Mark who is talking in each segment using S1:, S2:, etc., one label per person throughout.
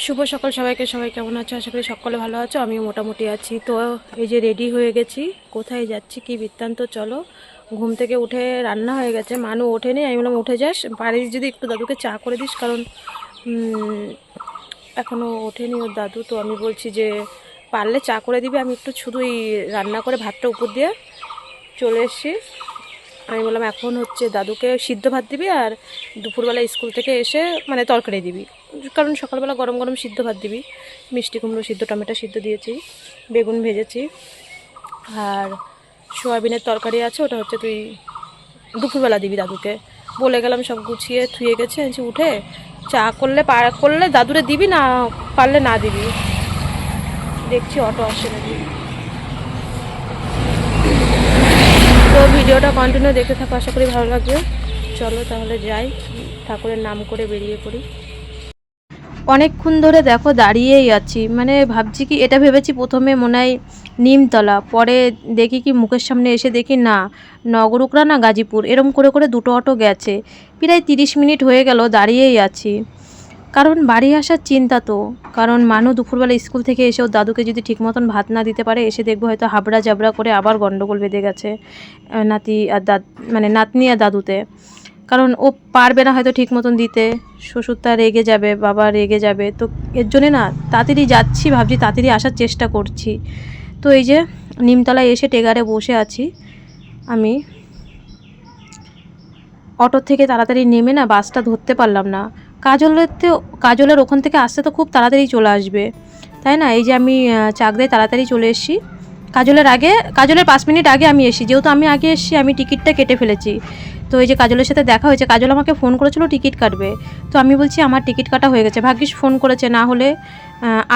S1: শুভ সকাল সবাইকে। সবাই কেমন আছো? আশা করি সকলে ভালো আছো, আমিও মোটামুটি আছি। তো এই যে রেডি হয়ে গেছি, কোথায় যাচ্ছি কি বৃত্তান্ত চলো। ঘুম থেকে উঠে রান্না হয়ে গেছে, মানু ওঠেনি। আমি বললাম উঠে যাস, পারিস যদি একটু দাদুকে চা করে দিস, কারণ এখনও ওঠেনি ওর দাদু। তো আমি বলছি যে পারলে চা করে দিবি, আমি একটু শুধুই রান্না করে ভাতটা উপর দিয়ে চলে এসেছি। আমি বললাম এখন হচ্ছে দাদুকে সিদ্ধ ভাত দিবি, আর দুপুরবেলা স্কুল থেকে এসে মানে তরকারি দিবি, কারণ সকালবেলা গরম গরম সিদ্ধ ভাত দিবি। মিষ্টি কুমড়ো সিদ্ধ, টমেটো সিদ্ধ দিয়েছি, বেগুন ভেজেছি, আর সোয়াবিনের তরকারি আছে, ওটা হচ্ছে তুই দুপুরবেলা দিবি দাদুকে। বলে গেলাম, সব গুছিয়ে থুয়ে গেছে। উঠে চা করলে দাদুরে দিবি, না পারলে না দিবি। দেখছি অটো আসছে নাকি। তো ভিডিওটা কন্টিনিউ দেখতে থাকো, আশা করি ভালো লাগবে। চলো তাহলে যাই, ঠাকুরের নাম করে বেরিয়ে পড়ি। অনেকক্ষণ ধরে দেখো দাঁড়িয়েই আছি, মানে ভাবছি কি, এটা ভেবেছি প্রথমে মনে হয় নিমতলা, পরে দেখি কি মুখের সামনে এসে দেখি না, নগরুকরা না গাজীপুর, এরম করে করে দুটো অটো গেছে। প্রায় 30 মিনিট হয়ে গেল দাঁড়িয়েই আছি, কারণ বাড়ি আসার চিন্তা। তো কারণ মানু দুপুরবেলা স্কুল থেকে এসেও দাদুকে যদি ঠিক মতন ভাত না দিতে পারে, এসে দেখবো হয়তো হাবড়া জাবড়া করে আবার গন্ডগোল বেঁধে গেছে নাতি আর মানে নাতনি আর দাদুতে। কারণ ও পারবে না হয়তো ঠিক মতন দিতে, শ্বশুরটা রেগে যাবে, বাবা রেগে যাবে। তো এর জন্যে না তাড়াতাড়ি যাচ্ছি, ভাবছি তাড়াতাড়ি আসার চেষ্টা করছি। তো এই যে নিমতলায় এসে টেগারে বসে আছি আমি। অটো থেকে তাড়াতাড়ি নেমে না বাসটা ধরতে পারলাম না। কাজলের ওখান থেকে আসতে তো খুব তাড়াতাড়ি চলে আসবে, তাই না? এই যে আমি চাকদায় তাড়াতাড়ি চলে এসেছি। কাজলের 5 মিনিট আগে আমি এসেছি, যেহেতু আমি আগে এসেছি আমি টিকিটটা কেটে ফেলেছি। তো এই যে কাজলের সাথে দেখা হয়েছে, কাজল আমাকে ফোন করেছিল টিকিট কাটবে। তো আমি বলছি আমার টিকিট কাটা হয়ে গেছে, ভাগ্যিস ফোন করেছে, না হলে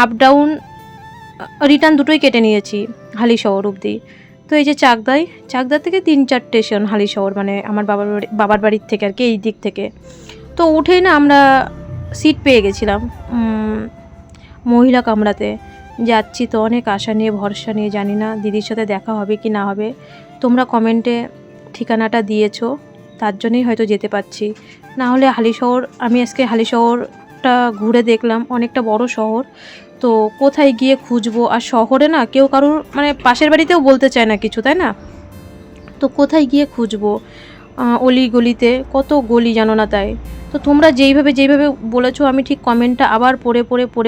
S1: আপ ডাউন রিটার্ন দুটোই কেটে নিয়েছি হালিশহর অবধি। তো এই যে চাকদা থেকে 3-4 স্টেশন হালিশহর, মানে আমার বাবার বাড়ির থেকে আর কি, এই দিক থেকে। তো উঠেই না আমরা সিট পেয়ে গেছিলাম মহিলা কামরাতে। যাচ্ছি তো অনেক আশা নিয়ে ভরসা নিয়ে, জানি না দিদির সাথে দেখা হবে কি না হবে। তোমরা কমেন্টে ঠিকানাটা দিয়েছো, তার জন্যই হয়তো যেতে পারছি, না হলে হালিশহর। আমি আজকে হালিশহরটা ঘুরে দেখলাম, অনেকটা বড় শহর। তো কোথায় গিয়ে খুঁজবো? আর শহরে না কেউ কারুর মানে পাশের বাড়িতেও বলতে চায় না কিছু, তাই না? তো কোথায় গিয়ে খুঁজবো? অলি গলিতে কত গলি জানো না, তাই তো তোমরা যেইভাবে বলেছো, আমি ঠিক কমেন্টটা আবার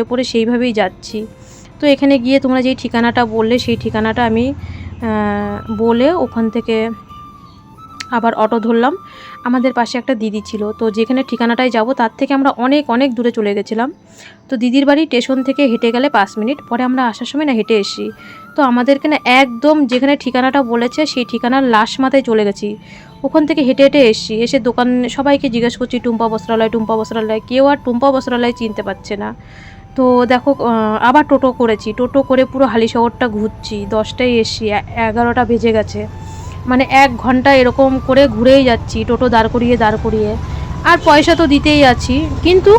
S1: পড়ে সেইভাবেই যাচ্ছি। তো এখানে গিয়ে তোমরা যেই ঠিকানাটা বললে, সেই ঠিকানাটা আমি বলে ওখান থেকে আবার অটো ধরলাম। আমাদের পাশে একটা দিদি ছিল, তো যেখানে ঠিকানাটায় যাব তার থেকে আমরা অনেক অনেক দূরে চলে গেছিলাম। তো দিদির বাড়ি স্টেশন থেকে হেঁটে গেলে 5 মিনিট, পরে আমরা আসার সময় না হেঁটে এসি। তো আমাদেরকে না একদম যেখানে ঠিকানাটা বলেছে সেই ঠিকানার লাশ মাথায় চলে গেছি। ওখান থেকে হেঁটে হেঁটে এসছি, এসে দোকান সবাইকে জিজ্ঞেস করছি টুম্পা বস্ত্রালয়, কেউ আর টুম্পা বস্ত্রালয় চিনতে পারছে না। তো দেখো আবার টোটো করে পুরো হালিশহরটা ঘুরছি, 10টায় এসছি, 11টা বেজে গেছে। মানে 1 ঘন্টা এরকম করে ঘুরেই যাচ্ছি, টোটো দাঁড় করিয়ে। আর পয়সা তো দিতেই আছি, কিন্তু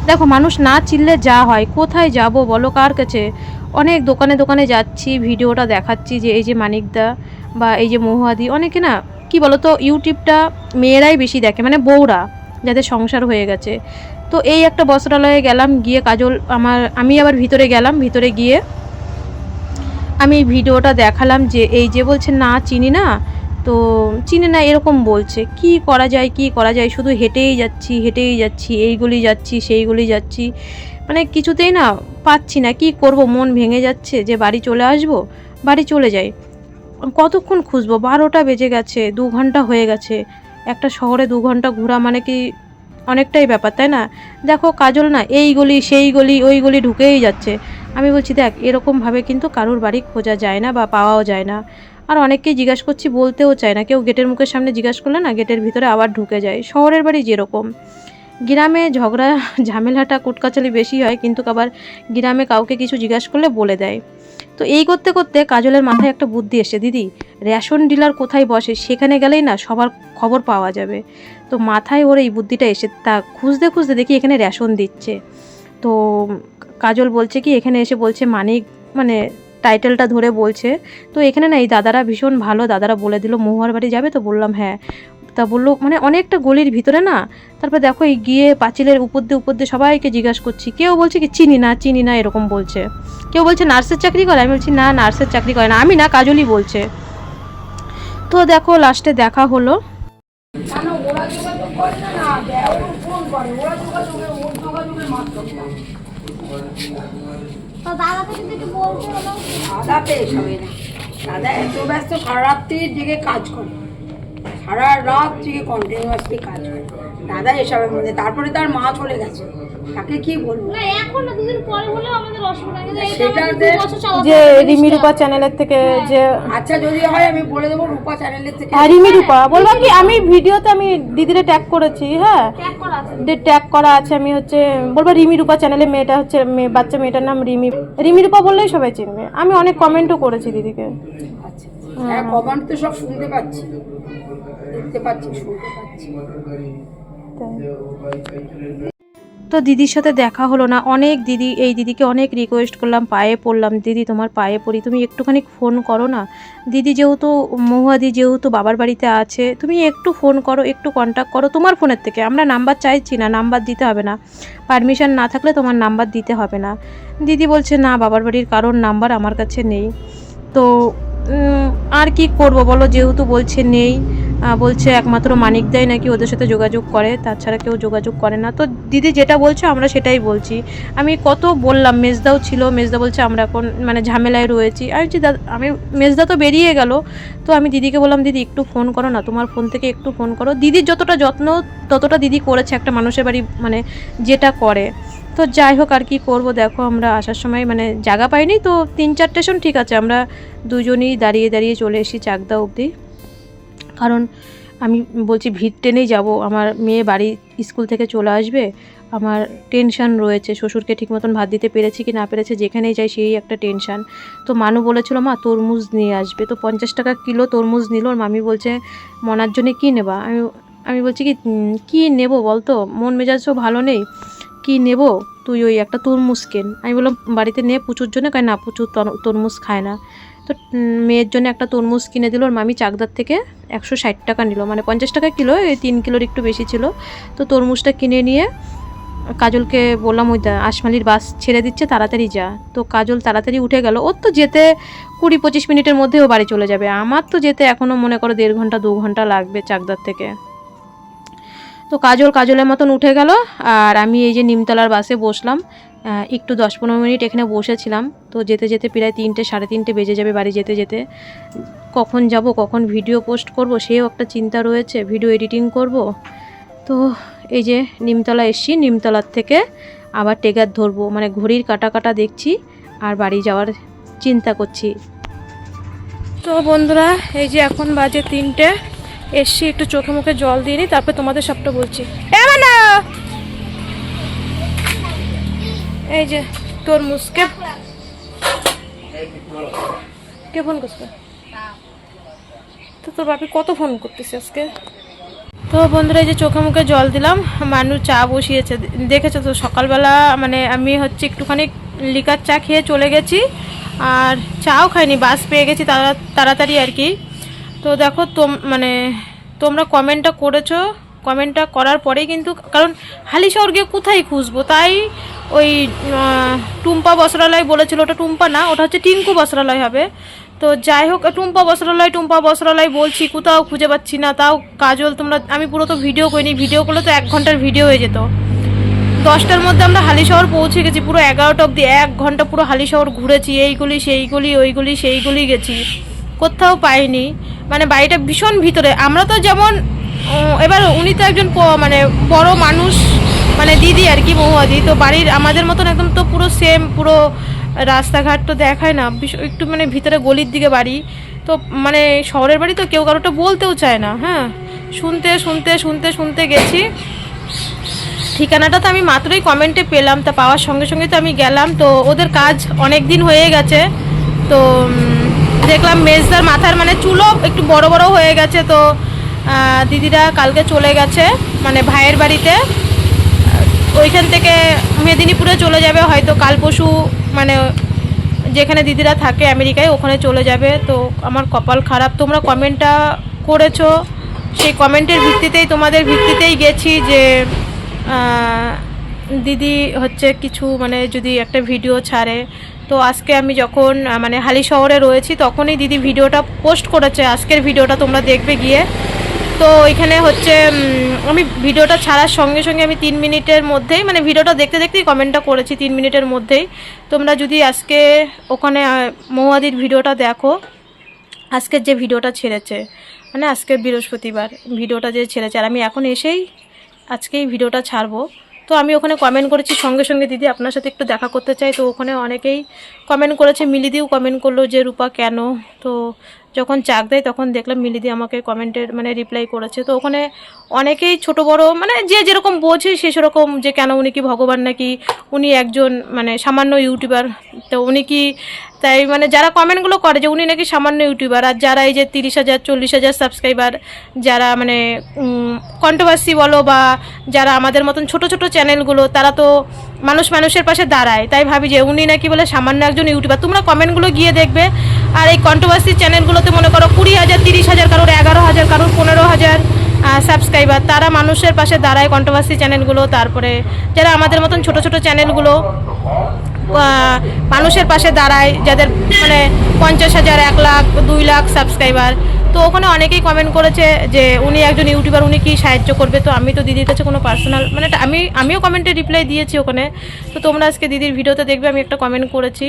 S1: দেখো মানুষ না চিনলে যা হয়, কোথায় যাব বলো, কার কাছে? অনেক দোকানে যাচ্ছি, ভিডিওটা দেখাচ্ছি যে এই যে মানিকদা বা এই যে মহুয়াদি, অনেকে না কি বলো তো, ইউটিউবটা মেয়েরাই বেশি দেখে, মানে বউরা যাদের সংসার হয়ে গেছে। তো এই একটা বস্ত্রালয়ে গেলাম, গিয়ে আমি আবার ভিতরে গিয়ে আমি যাচ্ছি দেখালাম যে এই যে বলছে না চিনি না, তো চিনি না এরকম বলছে। কি করা যায়, শুধু হেঁটেই যাচ্ছি, এই গলি যাচ্ছি সেই গলি যাচ্ছি, মানে কিছুতেই না পাচ্ছি না। কি করব, মন ভেঙে যাচ্ছে যে বাড়ি চলে আসবো, বাড়ি চলে যাই। কতক্ষণ খুঁজবো? 12টা বেজে গেছে, 2 ঘন্টা হয়ে গেছে। একটা শহরে 2 ঘন্টা ঘোরা মানে কি অনেকটাই ব্যাপার, তাই না? দেখো কাজল না এই গলি সেই গলি ওই গলি ঢুকেই যাচ্ছে। আমি বলছি দেখ, এরকমভাবে কিন্তু কারুর বাড়ি খোঁজা যায় না বা পাওয়াও যায় না। আর অনেককেই জিজ্ঞাসা করছি, বলতেও চায় না কেউ। গেটের মুখের সামনে জিজ্ঞাসা করলে না গেটের ভিতরে আবার ঢুকে যায়। শহরের বাড়ি যেরকম, গ্রামে ঝগড়া ঝামেলাটা কুটকাচালি বেশি হয়, কিন্তু আবার গ্রামে কাউকে কিছু জিজ্ঞাসা করলে বলে দেয়। তো এই করতে করতে কাজলের মাথায় একটা বুদ্ধি এসে, দিদি রেশন ডিলার কোথায় বসে সেখানে গেলেই না সবার খবর পাওয়া যাবে। তো মাথায় ওর এই বুদ্ধিটা এসে, তা খুঁজতে দেখি এখানে রেশন দিচ্ছে। তো কাজল বলছে কি, এখানে এসে বলছে মানিক, মানে টাইটেলটা ধরে বলছে। তো এখানে না এই দাদারা ভীষণ ভালো, দাদারা বলে দিল মহুয়ার বাড়ি যাবে। তো বললাম হ্যাঁ। তা বললো মানে অনেকটা গলির ভিতরে না। তারপর দেখো এই গিয়ে পাঁচিলের উপর দিয়ে সবাইকে জিজ্ঞাসা করছি, কেউ বলছে কি চিনি না এরকম বলছে, কেউ বলছে নার্সের চাকরি করে, আমি বলছি না নার্সের চাকরি করে না, আমি না কাজলই বলছে। তো দেখো লাস্টে দেখা হলো।
S2: দাদা এত ব্যস্ত, সারা রাত্রির দিকে কাজ করে, সারা রাত থেকে কন্টিনিউয়াসলি কাজ করে দাদা এসবের মধ্যে। তারপরে তার মা চলে গেছে, তাকে কি বলবো,
S1: যে রিমি রূপা চ্যানেলের থেকে যে
S2: আচ্ছা যদি হয় আমি বলে দেবো রূপা চ্যানেলের থেকে।
S1: হ্যাঁ রিমি রূপা বলবো কি, আমি ভিডিওতে আমি দিদিরে ট্যাগ করেছি, হ্যাঁ ট্যাগ করা আছে, আমি হচ্ছে বলবো রিমি রূপা চ্যানেলে, মেয়েটা হচ্ছে বাচ্চা মেয়েটার নাম রিমি রূপা বললেই সবাই চিনবে। আমি অনেক কমেন্টও করেছি দিদিকে।
S2: আচ্ছা হ্যাঁ, কমেন্ট তো সব শুনতে পাচ্ছি, দেখতে পাচ্ছি, শুনতে পাচ্ছি।
S1: তো দিদির সাথে দেখা হলো না, অনেক দিদি, এই দিদিকে অনেক রিকোয়েস্ট করলাম, পায়ে পড়লাম, দিদি তোমার পায়ে পড়ি, তুমি একটুখানি ফোন করো না, দিদি যেহেতু মহুয়াদি যেহেতু বাবার বাড়িতে আছে, তুমি একটু ফোন করো, একটু কন্ট্যাক্ট করো তোমার ফোনের থেকে, আমরা নাম্বার চাইছি না, নাম্বার দিতে হবে না, পারমিশন না থাকলে তোমার নাম্বার দিতে হবে না। দিদি বলছে না বাবার বাড়ির কারোর নাম্বার আমার কাছে নেই। তো আর কি করব বলো, যেহেতু বলছে নেই, বলছে একমাত্র মানিকদাই নাকি ওদের সাথে যোগাযোগ করে, তাছাড়া কেউ যোগাযোগ করে না। তো দিদি যেটা বলছে আমরা সেটাই বলছি। আমি কত বললাম, মেজদাও ছিল, মেজদা বলছে আমরা এখন মানে ঝামেলায় রয়েছি। আমি মেজদা তো বেরিয়ে গেল, তো আমি দিদিকে বললাম দিদি একটু ফোন করো না, তোমার ফোন থেকে একটু ফোন করো। দিদির যতটা যত্ন ততটা দিদি করেছে একটা মানুষের বাড়ি মানে যেটা করে। তো যাই হোক আর কি করব, দেখো আমরা আসার সময় মানে জায়গা পাইনি, তো 3-4 স্টেশন ঠিক আছে, আমরা দুজনেই দাঁড়িয়ে চলে এসেছি চাকদা অবধি। কারণ আমি বলছি ভিড় টেনেই যাব, আমার মেয়ে বাড়ি স্কুল থেকে চলে আসবে, আমার টেনশান রয়েছে, শ্বশুরকে ঠিক মতন ভাত দিতে পেরেছি কি না পেরেছে, যেখানেই যাই সেই একটা টেনশান। তো মানু বলেছিল মা তরমুজ নিয়ে আসবে, তো 50 টাকা কিলো তরমুজ নিল। ওর মামি বলছে মনার জন্যে কী নেবা, আমি বলছি কি নেব বলতো, মন মেজাজও ভালো নেই, কি নেব, তুই ওই একটা তরমুজ কেন। আমি বললাম বাড়িতে নে পুচুর জন্য, কয় না পুচু তরমুজ খায় না। তো মেয়ের জন্য একটা তরমুজ কিনে দিল। ওর মামি চাকদার থেকে 160 টাকা নিল, মানে 50 টাকা কিলো, এই 3 কিলোর একটু বেশি ছিল। তো তরমুজটা কিনে নিয়ে কাজলকে বললাম ওই আশমালির বাস ছেড়ে দিচ্ছে তাড়াতাড়ি যা। তো কাজল তাড়াতাড়ি উঠে গেল, ওর তো যেতে 20-25 মিনিটের মধ্যে ও বাড়ি চলে যাবে, আমার তো যেতে এখনও মনে করো 1.5 ঘন্টা 2 ঘন্টা লাগবে চাকদার থেকে। তো কাজলের মতন উঠে গেল, আর আমি এই যে নিমতলার বাসে বসলাম, একটু 10-15 মিনিট এখানে বসেছিলাম। তো যেতে যেতে প্রায় 3টে 3:30 বেজে যাবে বাড়ি যেতে যেতে। কখন যাব, কখন ভিডিও পোস্ট করব সেও একটা চিন্তা রয়েছে, ভিডিও এডিটিং করব। তো এই যে নিমতলা এসছি, নিমতলার থেকে আবার টেগার ধরবো, মানে ঘড়ির কাটা দেখছি আর বাড়ি যাওয়ার চিন্তা করছি। তো বন্ধুরা এই যে এখন বাজে 3টে, এসছি একটু চোখে মুখে জল দিয়ে নিই, তারপর তোমাদের সবটা বলছি। এই যে তরমুজকে কে ফোন করছে, তো তোর বাপি কত ফোন করতেছে আজকে। তো বন্ধুরা এই যে চোখে মুখে জল দিলাম, মানু চা বসিয়েছে, দেখেছো তো সকালবেলা মানে আমি হচ্ছে একটুখানি লিকার চা খেয়ে চলে গেছি, আর চাও খাইনি, বাস পেয়ে গেছি তাড়াতাড়ি আর কি। তো দেখো মানে তোমরা কমেন্টটা করেছো, কমেন্টটা করার পরেই কিন্তু, কারণ হালিশহর গিয়ে কোথায় খুঁজবো, তাই ওই টুম্পা বস্ত্রালয় বলেছিল, ওটা টুম্পা না, ওটা হচ্ছে টিঙ্কু বস্ত্রালয় হবে। তো যাই হোক টুম্পা বস্ত্রালয় বলছি, কোথাও খুঁজে পাচ্ছি না। তাও কাজল আমি পুরো তো ভিডিও করিনি, ভিডিও করলে তো 1 ঘন্টার ভিডিও হয়ে যেত। 10টার মধ্যে আমরা হালিশহর পৌঁছে গেছি, পুরো 11টা অবধি 1 ঘন্টা পুরো হালিশহর ঘুরেছি, এইগুলি সেইগুলি ওইগুলি সেইগুলি গেছি, কোথাও পাইনি। মানে বাড়িটা ভীষণ ভিতরে, আমরা তো যেমন, এবার উনি তো একজন মানে বড় মানুষ, মানে দিদি আর কি, মহুয়াদি, তো বাড়ির আমাদের মতন একদম তো পুরো সেম, পুরো রাস্তাঘাট তো দেখায় না, একটু মানে ভিতরে গলির দিকে বাড়ি। তো মানে শহরের বাড়ি তো কেউ কারোটা বলতেও চায় না, হ্যাঁ, শুনতে গেছি। ঠিকানাটা তো আমি মাত্রই কমেন্টে পেলাম, তা পাওয়ার সঙ্গে সঙ্গে তো আমি গেলাম। তো ওদের কাজ অনেক দিন হয়ে গেছে, তো দেখলাম মেজদার মাথার মানে চুলও একটু বড় বড় হয়ে গেছে। তো দিদিরা কালকে চলে গেছে মানে ভাইয়ের বাড়িতে, ওইখান থেকে মেদিনীপুরে চলে যাবে হয়তো কাল পরশু, মানে যেখানে দিদিরা থাকে আমেরিকায় ওখানে চলে যাবে। তো আমার কপাল খারাপ, তোমরা কমেন্টটা করেছো সেই কমেন্টের ভিত্তিতেই তোমাদের ভিত্তিতেই গেছি যে দিদি হচ্ছে কিছু মানে যদি একটা ভিডিও ছাড়ে। তো আজকে আমি যখন মানে হালি শহরে রয়েছি তখনই দিদি ভিডিওটা পোস্ট করেছে, আজকের ভিডিওটা তোমরা দেখবে গিয়ে। তো এখানে হচ্ছে আমি ভিডিওটা ছাড়ার সঙ্গে সঙ্গে আমি 3 মিনিটের মধ্যেই মানে ভিডিওটা দেখতে দেখতেই কমেন্টটা করেছি 3 মিনিটের মধ্যেই। তোমরা যদি আজকে ওখানে মহুয়াদির ভিডিওটা দেখো, আজকের যে ভিডিওটা ছেড়েছে মানে আজকের বৃহস্পতিবার ভিডিওটা যে ছেড়েছে, আর আমি এখন এসেই আজকেই ভিডিওটা ছাড়বো। তো আমি ওখানে কমেন্ট করেছি সঙ্গে সঙ্গে দিদি আপনার সাথে একটু দেখা করতে চাই। তো ওখানে অনেকেই কমেন্ট করেছে, মিলিদিও কমেন্ট করলো যে রূপা কেন। তো যখন চাক দেয় তখন দেখলাম মিলিদি আমাকে কমেন্টের মানে রিপ্লাই করেছে। তো ওখানে অনেকেই ছোট বড় মানে যে যেরকম বোঝে সে সেরকম, যে কেন উনি কি ভগবান নাকি, উনি একজন মানে সামান্য ইউটিউবার। তো উনি কি তাই মানে যারা কমেন্টগুলো করে যে উনি নাকি সামান্য ইউটিউবার, আর যারা এই যে 30,000 40,000 সাবস্ক্রাইবার যারা মানে কন্ট্রোভার্সি বলো বা যারা আমাদের মতন ছোট ছোট চ্যানেলগুলো, তারা তো মানুষের পাশে দাঁড়ায়। তাই ভাবি যে উনি নাকি বলে সামান্য একজন ইউটিউবার। তোমরা কমেন্টগুলো গিয়ে দেখবে। আর এই কন্ট্রোভার্সি চ্যানেলগুলোতে মনে করো 20,000 30,000 কারোর 11,000 কারোর 15,000 সাবস্ক্রাইবার, তারা মানুষের পাশে দাঁড়ায় কন্ট্রোভার্সি চ্যানেলগুলো। তারপরে যারা আমাদের মতন ছোট ছোট চ্যানেলগুলো মানুষের পাশে দাঁড়ায়, যাদের মানে 50,000 1 লাখ 2 লাখ সাবস্ক্রাইবার। তো ওখানে অনেকেই কমেন্ট করেছে যে উনি একজন ইউটিউবার, উনি কি সাহায্য করবে। তো আমি তো দিদির কাছে কোনো পার্সোনাল মানে আমিও কমেন্টে রিপ্লাই দিয়েছি ওখানে। তো তোমরা আজকে দিদির ভিডিওতে দেখবে আমি একটা কমেন্ট করেছি।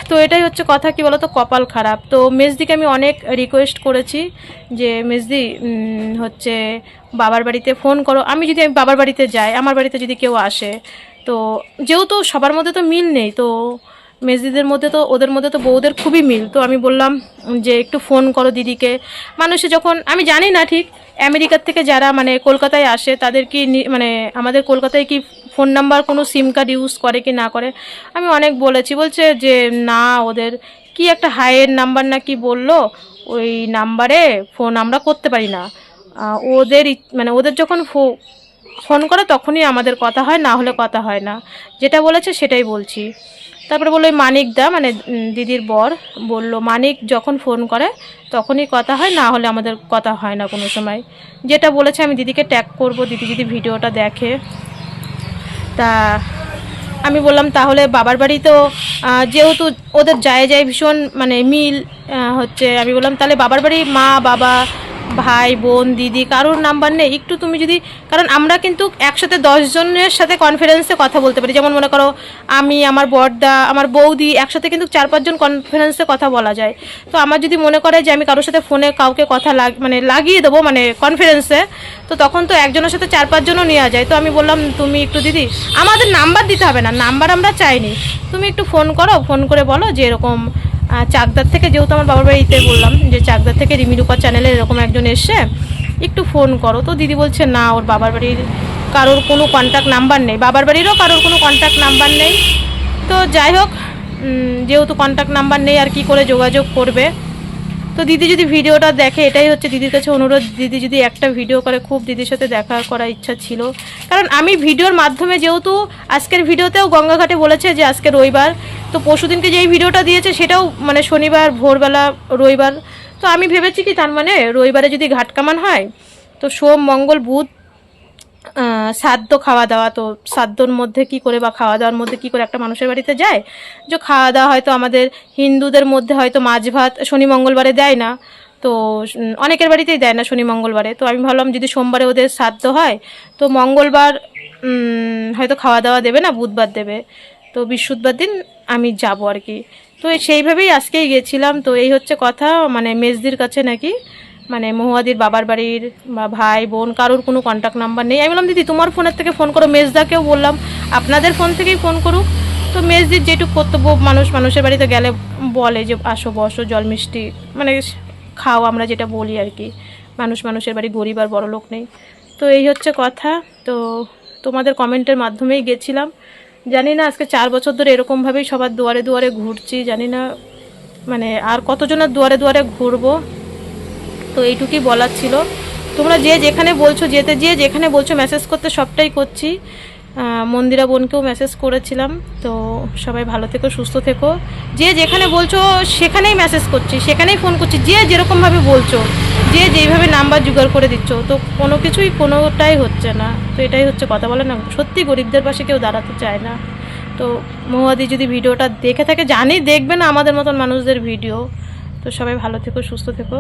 S1: তো এটাই হচ্ছে কথা, কি বলো তো, কপাল খারাপ। তো মেজদিকে আমি অনেক রিকোয়েস্ট করেছি যে মেজদি হচ্ছে বাবার বাড়িতে ফোন করো। আমি বাবার বাড়িতে যাই, আমার বাড়িতে যদি কেউ আসে, তো যেহেতু সবার মধ্যে তো মিল নেই, তো মেজদিদের মধ্যে তো ওদের মধ্যে তো বউদের খুবই মিল। তো আমি বললাম যে একটু ফোন করো দিদিকে। মানুষে যখন আমি জানি না ঠিক আমেরিকার থেকে যারা মানে কলকাতায় আসে তাদের কি মানে আমাদের কলকাতায় কি ফোন নাম্বার কোনো সিম কার্ড ইউজ করে কি না করে। আমি অনেক বলেছি, বলছে যে না ওদের কি একটা হাইয়ের নাম্বার না কি বললো, ওই নাম্বারে ফোন আমরা করতে পারি না। ওদের মানে ওদের যখন ফোন করে তখনই আমাদের কথা হয়, না হলে কথা হয় না। যেটা বলেছে সেটাই বলছি। তারপরে বললো ওই মানিক দা মানে দিদির বর বলল মানিক যখন ফোন করে তখনই কথা হয়, না হলে আমাদের কথা হয় না কোনো সময়। যেটা বলেছে আমি দিদিকে ট্যাগ করব, দিদি যদি ভিডিওটা দেখে। তা আমি বললাম তাহলে বাবার বাড়ি তো যেহেতু ওদের যায় ভীষণ মানে মিল হচ্ছে, আমি বললাম তাহলে বাবার বাড়ি মা বাবা ভাই বোন দিদি কারোর নাম্বার নেই একটু তুমি যদি, কারণ আমরা কিন্তু একসাথে 10 জনের সাথে কনফারেন্সে কথা বলতে পারি। যেমন মনে করো আমি, আমার বড়দা, আমার বৌদি একসাথে কিন্তু 4-5 জন কনফারেন্সে কথা বলা যায়। তো আমার যদি মনে করে যে আমি কারোর সাথে ফোনে কাউকে কথা মানে লাগিয়ে দেবো মানে কনফারেন্সে, তো তখন তো একজনের সাথে 4-5 জনও নেওয়া যায়। তো আমি বললাম তুমি একটু দিদি আমাদের নাম্বার দিতে হবে না, নাম্বার আমরা চাইনি, তুমি একটু ফোন করো, ফোন করে বলো যে এরকম চাকদার থেকে, যেহেতু আমার বাবার বাড়িতে বললাম যে চাকদার থেকে রিমি রূপা চ্যানেলে এরকম একজন এসছে, একটু ফোন করো। তো দিদি বলছে না ওর বাবার বাড়ির কারোর কোনো কন্ট্যাক্ট নাম্বার নেই, বাবার বাড়িরও কারোর কোনো কন্ট্যাক্ট নাম্বার নেই। তো যাই হোক, যেহেতু কন্ট্যাক্ট নাম্বার নেই আর কি করে যোগাযোগ করবে। তো দিদি যদি ভিডিওটা দেখে, এটাই হচ্ছে দিদির কাছে অনুরোধ, দিদি যদি একটা ভিডিও করে, খুব দিদির সাথে দেখা করার ইচ্ছা ছিল। কারণ আমি ভিডিওর মাধ্যমে, যেহেতু আজকের ভিডিওতেও গঙ্গাঘাটে বলেছে যে আজকে রবিবার, তো পরশুদিনকে যেই ভিডিওটা দিয়েছে সেটাও মানে শনিবার ভোরবেলা রবিবার। তো আমি ভেবেছি কি তার মানে রবিবারে যদি ঘাট কামান হয়, তো সোম মঙ্গল বুধ শ্রাদ্ধ খাওয়া দাওয়া, তো শ্রাদ্ধর মধ্যে কি করে বা খাওয়া দাওয়ার মধ্যে কি করে একটা মানুষের বাড়িতে যায়, যে খাওয়া দাওয়া হয়তো আমাদের হিন্দুদের মধ্যে হয়তো মাছ ভাত শনি মঙ্গলবারে দেয় না, তো অনেকের বাড়িতেই দেয় না শনি মঙ্গলবারে। তো আমি ভাবলাম যদি সোমবারে ওদের শ্রাদ্ধ হয় তো মঙ্গলবার হয়তো খাওয়া দাওয়া দেবে না, বুধবার দেবে, তো বৃহস্পতিবার দিন আমি যাব আর কি। তো সেইভাবেই আজকেই গেছিলাম। তো এই হচ্ছে কথা, মানে মেজদির কাছে নাকি মানে মহুয়াদির বাবার বাড়ির বা ভাই বোন কারোর কোনো কন্ট্যাক্ট নাম্বার নেই। আমি বললাম দিদি তোমার ফোনের থেকে ফোন করো, মেজদাকেও বললাম আপনাদের ফোন থেকেই ফোন করুক। তো মেজদির যেটুকু কর্তব্য, মানুষের বাড়িতে গেলে বলে যে আসো বসো জল মিষ্টি মানে খাও, আমরা যেটা বলি আর কি, মানুষের বাড়ি গরিব আর বড় লোক নেই। তো এই হচ্ছে কথা। তো তোমাদের কমেন্টের মাধ্যমেই গেছিলাম। জানি না আজকে 4 বছর ধরে এরকমভাবেই সবার দুয়ারে দুয়ারে ঘুরছি, জানি না মানে আর কতজনের দুয়ারে দুয়ারে ঘুরবো। তো এইটুকুই বলার ছিল। তোমরা যে যেখানে বলছো যেতে, যে যেখানে বলছো মেসেজ করতে, সবটাই করছি। মন্দিরা বোনকেও মেসেজ করেছিলাম। তো সবাই ভালো থেকো, সুস্থ থেকো। যে যেখানে বলছো সেখানেই মেসেজ করছি, সেখানেই ফোন করছি, যে যেরকমভাবে বলছো, যে যেইভাবে নাম্বার জোগাড় করে দিচ্ছ, তো কোনো কিছুই কোনোটাই হচ্ছে না। তো এটাই হচ্ছে কথা, বলে না, সত্যি গরিবদের পাশে কেউ দাঁড়াতে চায় না। তো মহুয়াদি যদি ভিডিওটা দেখে থাকে, জানি দেখবে না আমাদের মতন মানুষদের ভিডিও। তো সবাই ভালো থেকো, সুস্থ থেকো।